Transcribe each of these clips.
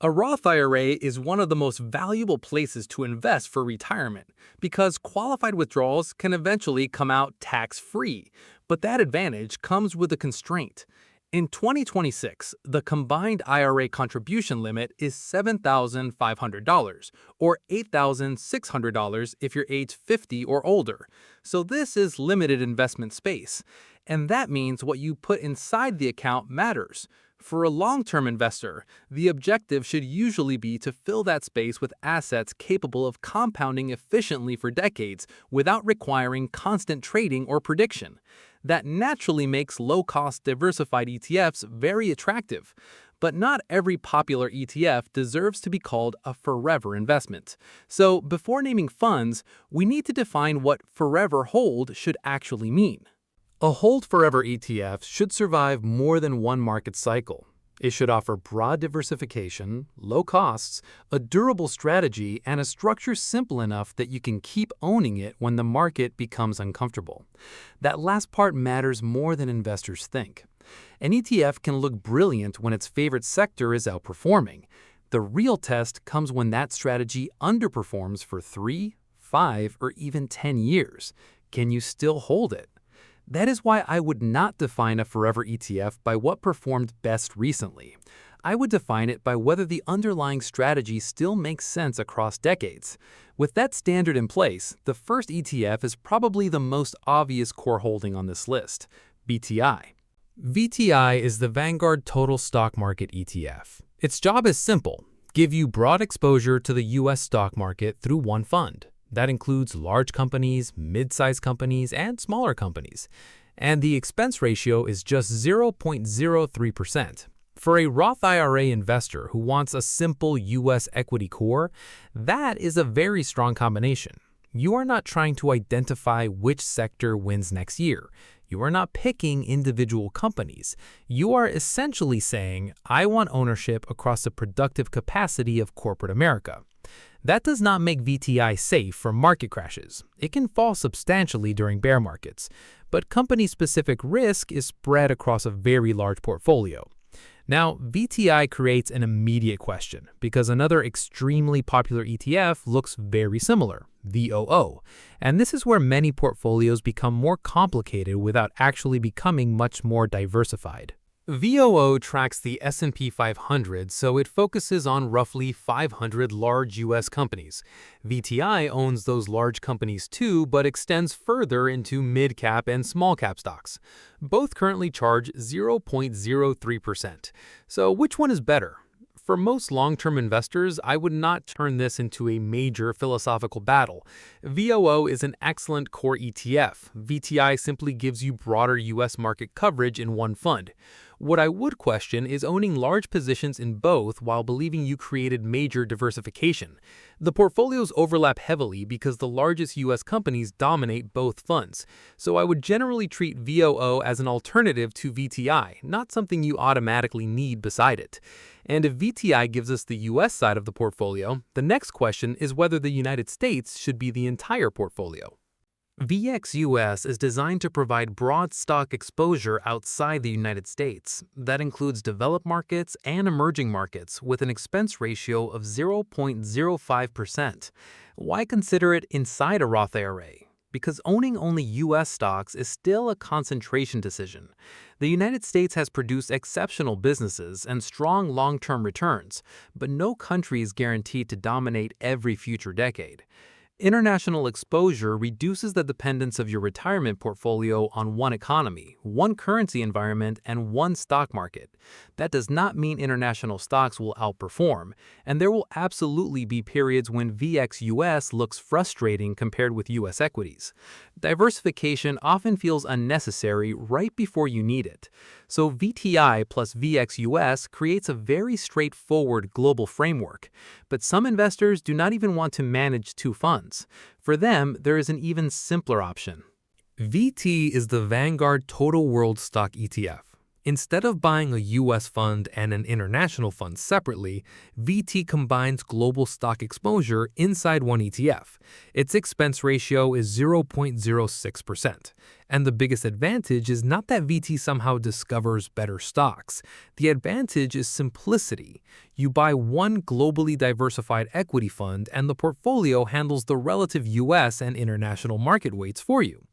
A Roth IRA is one of the most valuable places to invest for retirement because qualified withdrawals can eventually come out tax-free, but that advantage comes with a constraint. In 2026, the combined IRA contribution limit is $7,500 or $8,600 if you're age 50 or older, so this is limited investment space. And that means what you put inside the account matters. For a long-term investor, the objective should usually be to fill that space with assets capable of compounding efficiently for decades without requiring constant trading or prediction. That naturally makes low-cost diversified ETFs very attractive. But not every popular ETF deserves to be called a forever investment. So before naming funds, we need to define what forever hold should actually mean. A hold forever ETF should survive more than one market cycle. It should offer broad diversification, low costs, a durable strategy, and a structure simple enough that you can keep owning it when the market becomes uncomfortable. That last part matters more than investors think. An ETF can look brilliant when its favorite sector is outperforming. The real test comes when that strategy underperforms for 3, 5, or even 10 years. Can you still hold it? That is why I would not define a forever ETF by what performed best recently. I would define it by whether the underlying strategy still makes sense across decades. With that standard in place, the first ETF is probably the most obvious core holding on this list: VTI. VTI is the Vanguard Total Stock Market ETF. Its job is simple: give you broad exposure to the U.S. stock market through one fund. That includes large companies, mid-sized companies, and smaller companies. And the expense ratio is just 0.03%. For a Roth IRA investor who wants a simple U.S. equity core, that is a very strong combination. You are not trying to identify which sector wins next year. You are not picking individual companies. You are essentially saying, I want ownership across the productive capacity of corporate America. That does not make VTI safe from market crashes. It can fall substantially during bear markets, but company-specific risk is spread across a very large portfolio. Now, VTI creates an immediate question because another extremely popular ETF looks very similar, VOO, and this is where many portfolios become more complicated without actually becoming much more diversified. VOO tracks the S&P 500, so it focuses on roughly 500 large U.S. companies. VTI owns those large companies too, but extends further into mid-cap and small-cap stocks. Both currently charge 0.03%. So which one is better? For most long-term investors, I would not turn this into a major philosophical battle. VOO is an excellent core ETF. VTI simply gives you broader U.S. market coverage in one fund. What I would question is owning large positions in both while believing you created major diversification. The portfolios overlap heavily because the largest U.S. companies dominate both funds, so I would generally treat VOO as an alternative to VTI, not something you automatically need beside it. And if VTI gives us the U.S. side of the portfolio, the next question is whether the United States should be the entire portfolio. VXUS is designed to provide broad stock exposure outside the United States. That includes developed markets and emerging markets with an expense ratio of 0.05%. Why consider it inside a Roth IRA? Because owning only U.S. stocks is still a concentration decision. The United States has produced exceptional businesses and strong long-term returns, but no country is guaranteed to dominate every future decade. International exposure reduces the dependence of your retirement portfolio on one economy, one currency environment, and one stock market. That does not mean international stocks will outperform, and there will absolutely be periods when VXUS looks frustrating compared with U.S. equities. Diversification often feels unnecessary right before you need it. So VTI plus VXUS creates a very straightforward global framework. But some investors do not even want to manage two funds. For them, there is an even simpler option. VT is the Vanguard Total World Stock ETF. Instead of buying a US fund and an international fund separately, VT combines global stock exposure inside one ETF. Its expense ratio is 0.06%. And the biggest advantage is not that VT somehow discovers better stocks. The advantage is simplicity. You buy one globally diversified equity fund and the portfolio handles the relative US and international market weights for you.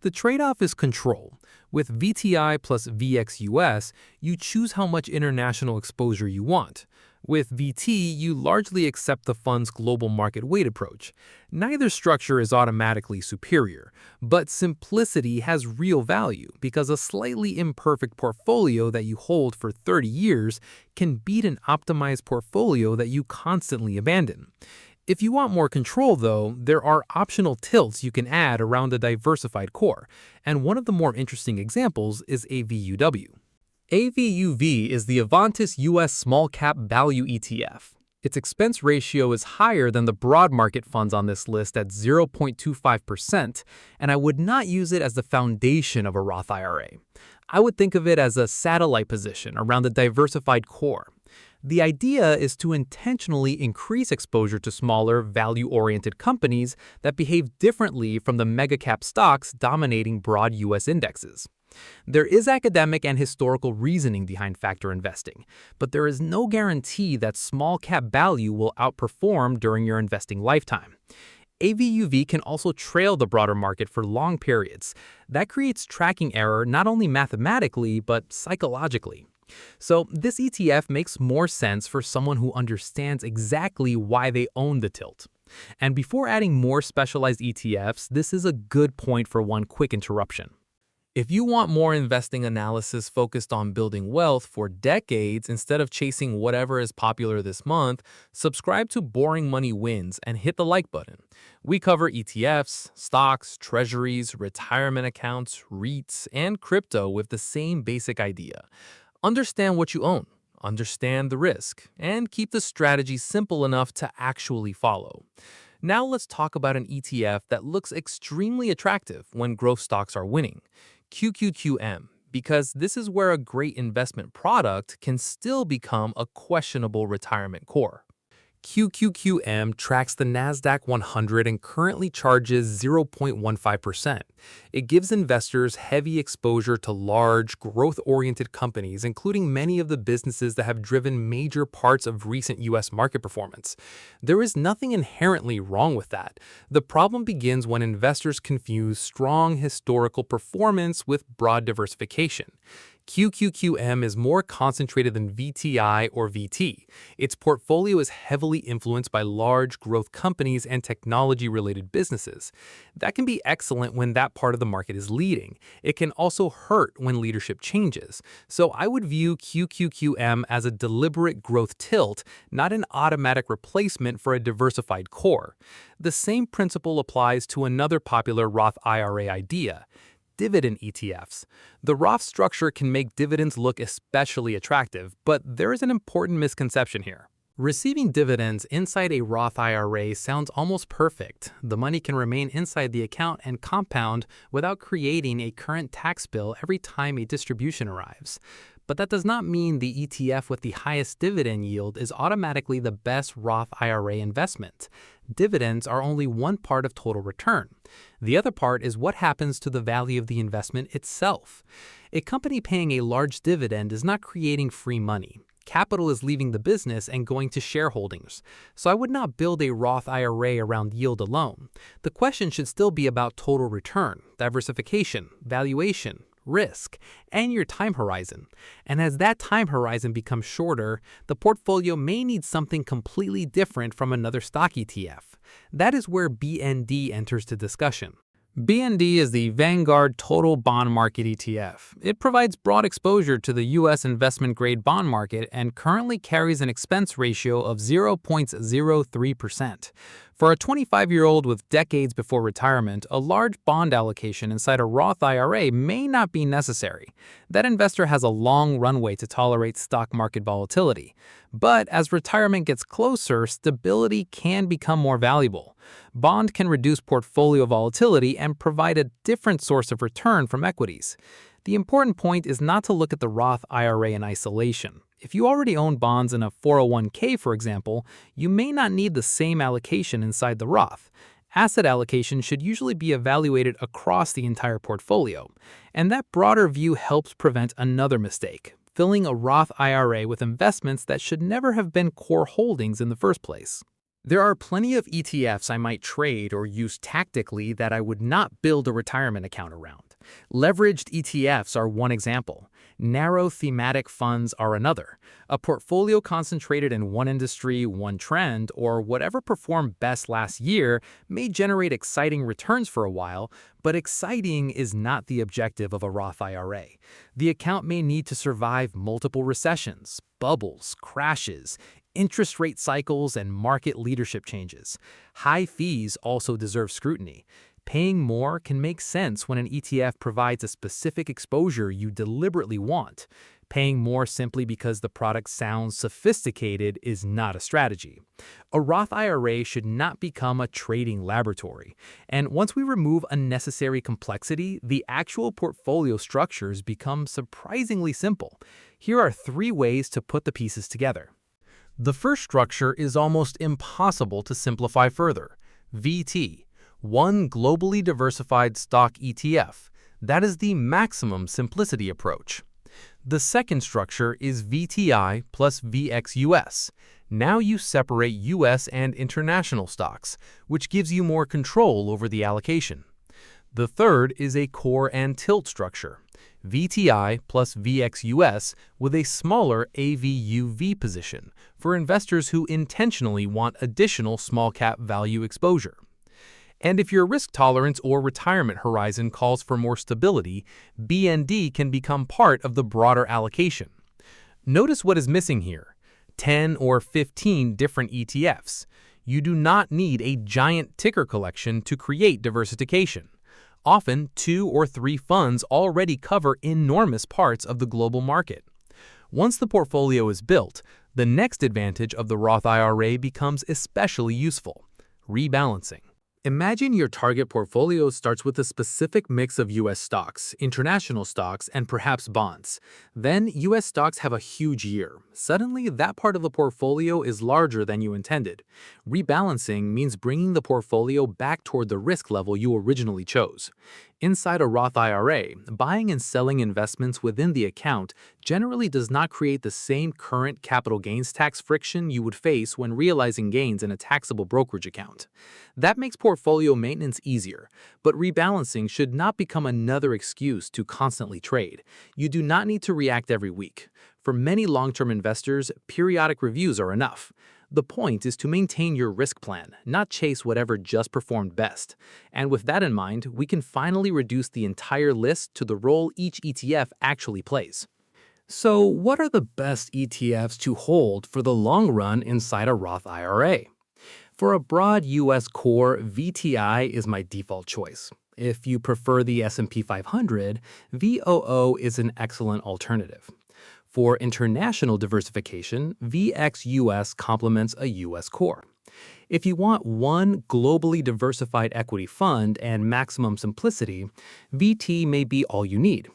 The trade-off is control. With VTI plus VXUS, you choose how much international exposure you want. With VT, you largely accept the fund's global market weight approach. Neither structure is automatically superior, but simplicity has real value because a slightly imperfect portfolio that you hold for 30 years can beat an optimized portfolio that you constantly abandon. If you want more control, though, there are optional tilts you can add around a diversified core, and one of the more interesting examples is AVUW. AVUV is the Avantis US Small Cap Value ETF. Its expense ratio is higher than the broad market funds on this list at 0.25%, and I would not use it as the foundation of a Roth IRA. I would think of it as a satellite position around the diversified core. The idea is to intentionally increase exposure to smaller, value-oriented companies that behave differently from the mega-cap stocks dominating broad U.S. indexes. There is academic and historical reasoning behind factor investing, but there is no guarantee that small-cap value will outperform during your investing lifetime. AVUV can also trail the broader market for long periods. That creates tracking error not only mathematically, but psychologically. So this ETF makes more sense for someone who understands exactly why they own the tilt. And before adding more specialized ETFs, this is a good point for one quick interruption. If you want more investing analysis focused on building wealth for decades instead of chasing whatever is popular this month, subscribe to Boring Money Wins and hit the like button. We cover ETFs, stocks, treasuries, retirement accounts, REITs, and crypto with the same basic idea. Understand what you own, understand the risk, and keep the strategy simple enough to actually follow. Now let's talk about an ETF that looks extremely attractive when growth stocks are winning. QQQM, because this is where a great investment product can still become a questionable retirement core. QQQM tracks the NASDAQ 100 and currently charges 0.15%. It gives investors heavy exposure to large, growth-oriented companies, including many of the businesses that have driven major parts of recent U.S. market performance. There is nothing inherently wrong with that. The problem begins when investors confuse strong historical performance with broad diversification. QQQM is more concentrated than VTI or VT. Its portfolio is heavily influenced by large growth companies and technology-related businesses. That can be excellent when that part of the market is leading. It can also hurt when leadership changes. So I would view QQQM as a deliberate growth tilt, not an automatic replacement for a diversified core. The same principle applies to another popular Roth IRA idea: dividend ETFs. The Roth structure can make dividends look especially attractive, but there is an important misconception here. Receiving dividends inside a Roth IRA sounds almost perfect. The money can remain inside the account and compound without creating a current tax bill every time a distribution arrives. But that does not mean the ETF with the highest dividend yield is automatically the best Roth IRA investment. Dividends are only one part of total return. The other part is what happens to the value of the investment itself. A company paying a large dividend is not creating free money. Capital is leaving the business and going to shareholdings. So I would not build a Roth IRA around yield alone. The question should still be about total return, diversification, valuation, risk, and your time horizon. And as that time horizon becomes shorter, the portfolio may need something completely different from another stock ETF. That is where BND enters the discussion. BND is the Vanguard Total Bond Market ETF. It provides broad exposure to the U.S. investment-grade bond market and currently carries an expense ratio of 0.03%. For a 25-year-old with decades before retirement, a large bond allocation inside a Roth IRA may not be necessary. That investor has a long runway to tolerate stock market volatility. But as retirement gets closer, stability can become more valuable. Bond can reduce portfolio volatility and provide a different source of return from equities. The important point is not to look at the Roth IRA in isolation. If you already own bonds in a 401k, for example, you may not need the same allocation inside the Roth. Asset allocation should usually be evaluated across the entire portfolio, and that broader view helps prevent another mistake, filling a Roth IRA with investments that should never have been core holdings in the first place. There are plenty of ETFs I might trade or use tactically that I would not build a retirement account around. Leveraged ETFs are one example. Narrow thematic funds are another. A portfolio concentrated in one industry, one trend, or whatever performed best last year may generate exciting returns for a while, but exciting is not the objective of a Roth IRA. The account may need to survive multiple recessions, bubbles, crashes, interest rate cycles, and market leadership changes. High fees also deserve scrutiny. Paying more can make sense when an ETF provides a specific exposure you deliberately want. Paying more simply because the product sounds sophisticated is not a strategy. A Roth IRA should not become a trading laboratory. And once we remove unnecessary complexity, the actual portfolio structures become surprisingly simple. Here are 3 ways to put the pieces together. The first structure is almost impossible to simplify further. VT. One globally diversified stock ETF. That is the maximum simplicity approach. The second structure is VTI plus VXUS. Now you separate US and international stocks, which gives you more control over the allocation. The third is a core and tilt structure. VTI plus VXUS with a smaller AVUV position for investors who intentionally want additional small-cap value exposure. And if your risk tolerance or retirement horizon calls for more stability, BND can become part of the broader allocation. Notice what is missing here: 10 or 15 different ETFs. You do not need a giant ticker collection to create diversification. Often, 2 or 3 funds already cover enormous parts of the global market. Once the portfolio is built, the next advantage of the Roth IRA becomes especially useful: rebalancing. Imagine your target portfolio starts with a specific mix of U.S. stocks, international stocks, and perhaps bonds. Then U.S. stocks have a huge year. Suddenly, that part of the portfolio is larger than you intended. Rebalancing means bringing the portfolio back toward the risk level you originally chose. Inside a Roth IRA, buying and selling investments within the account generally does not create the same current capital gains tax friction you would face when realizing gains in a taxable brokerage account. That makes portfolio maintenance easier, but rebalancing should not become another excuse to constantly trade. You do not need to react every week. For many long-term investors, periodic reviews are enough. The point is to maintain your risk plan, not chase whatever just performed best. And with that in mind, we can finally reduce the entire list to the role each ETF actually plays. So, what are the best ETFs to hold for the long run inside a Roth IRA? For a broad U.S. core, VTI is my default choice. If you prefer the S&P 500, VOO is an excellent alternative. For international diversification, VXUS complements a U.S. core. If you want one globally diversified equity fund and maximum simplicity, VT may be all you need.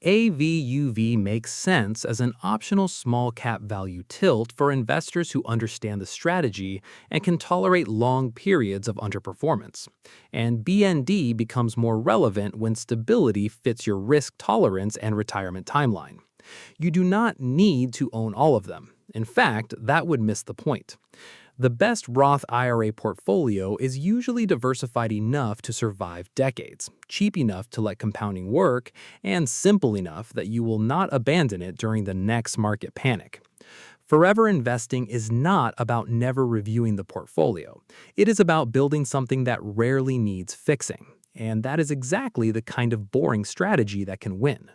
AVUV makes sense as an optional small-cap value tilt for investors who understand the strategy and can tolerate long periods of underperformance. And BND becomes more relevant when stability fits your risk tolerance and retirement timeline. You do not need to own all of them. In fact, that would miss the point. The best Roth IRA portfolio is usually diversified enough to survive decades, cheap enough to let compounding work, and simple enough that you will not abandon it during the next market panic. Forever investing is not about never reviewing the portfolio. It is about building something that rarely needs fixing. And that is exactly the kind of boring strategy that can win.